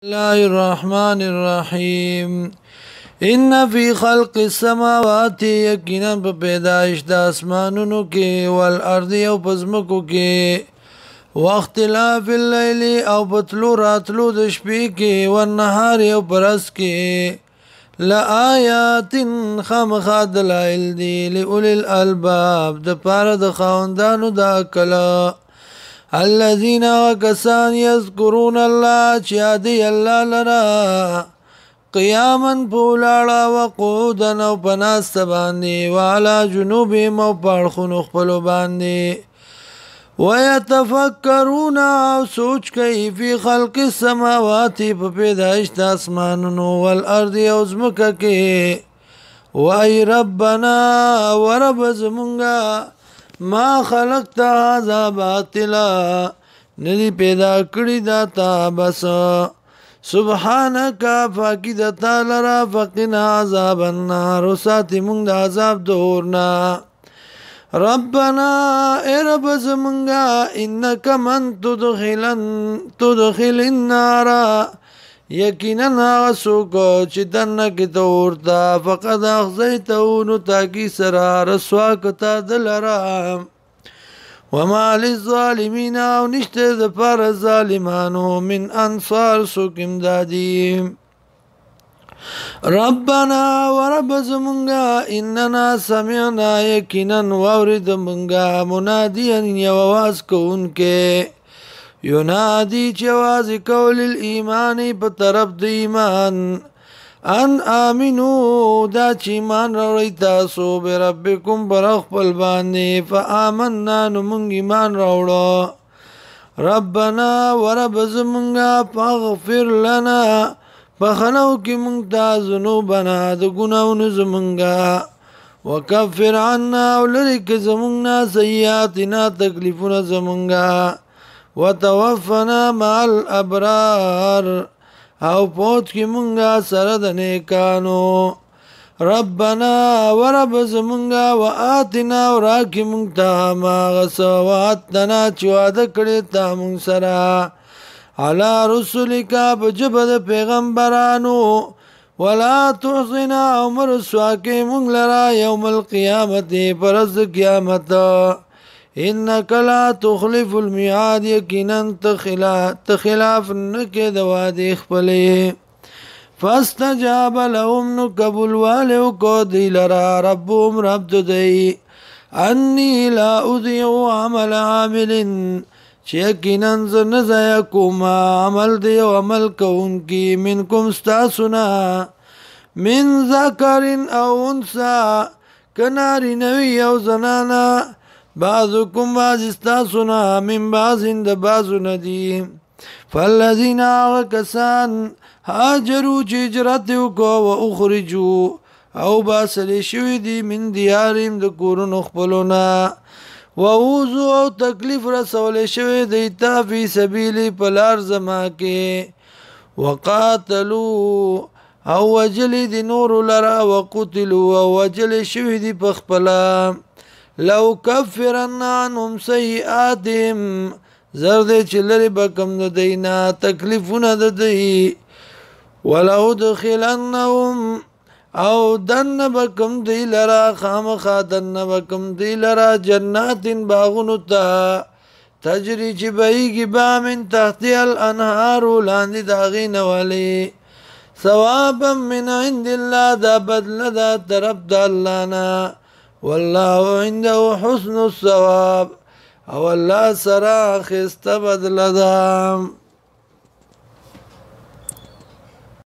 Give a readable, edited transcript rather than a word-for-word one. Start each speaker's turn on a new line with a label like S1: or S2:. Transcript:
S1: الله الرحمن الرحیم ان فی خلق السماوات یقینا په پیدائش د اسمانونو کې والارض او پزمکو کې واختلاف الليل او پتلو راتلو د شپې کې والنهار او پرس کې لآیات خامخا دلائل دی لأولی الالباب د پاره د خاوندانو د عقل الذين وكسان يذكرون الله چادي الله لرا قياما پولاړه وقعودا او پناست باندې وعلى جنوبهم او پړخونو خپل باندې ويتفكرون او سوچ کوي په خلق السماوات په پیدائش د اسمانونو والارض او زمکه کې وای ربنا ورب زمونږه ما خلقت هذا باطلا ندی پیدا کړی دا تا بس سبحانك فاکی د تعالی را فقنا عذاب النار ساتي مونږ د عذاب دورنا ربنا اے رب زمونږه انک من تدخل النار یقینا سوک چې دنه کې تورتا فقد اخزیته نو تاکی سرا رسوا کتا دلرا وما للظالمین او نشته د پر ظالمانو من انصار سوک امدادی ربنا ورب زمونږه اننا سمعنا یقینا واورد مونږه منادیا یو आवाज کوونکې ینادی چواز کول الایمان په طرف د ایمان ان امنو دا چې ایمان راوړی تاسو به ربکم پر خپل باندې فآمنا نو مونږ ایمان راوړو ربنا ورب زمونږه فاغفر لنا بخنو کې مونږ ته ذنوبنا د ګناونو زمونږه وکفر عنا ولرک زمونږه سیئاتنا تکلیفونه زمونږه وتوفنا مع الابرار او پوت کی مونږه سره د نیکانو ربنا ورب زمونږه واتنا وراکی مونږ ته ما غسواتنا چې وعده کړی تا مونږ سره علی رسولک بجبد پیغمبرانو ولا تحزنا عمر سواکه مونږ لرا یوم القیامت پرز قیامت انک لا تخلف الميعاد یقینا تخلاف نکه د وعده خپلې فاستجاب لهم نقبل والو کو دی لرا ربهم رب دی انی لا اضيع عمل عامل یقینا زن زیا کوم عمل دی او عمل کوونکی منکم استاسنا من ذکر او انثى کناری نوی او زنانا بعضكم بعض استاسنا من بعض د بعض ندی فالذین وکسان هاجروا هجرت کو او اخرجوا او باسل شوی دی من دیارهم د کورونو خپلونا ووزو او تکلیف رسول شوی دی تا فی سبیل پلار زما کې وقاتلوا او وجل دی نور لرا وقتلوا او وجل شوی دی پخپلا لو کفرن عنهم سیئاتهم زرد چلری بکم د دینا تکلیفونه د دی ولو دخلنهم او دن بکم دی لرا خامخا دن بکم دی لرا جنات باغونو تا تجری چی بهیگی با من تحتی الانهار لاندی داغین والی ثوابا من عند الله دا بدل دا طرف دا اللہنا والله عنده حسن الثواب او الله سره خسته بدل ده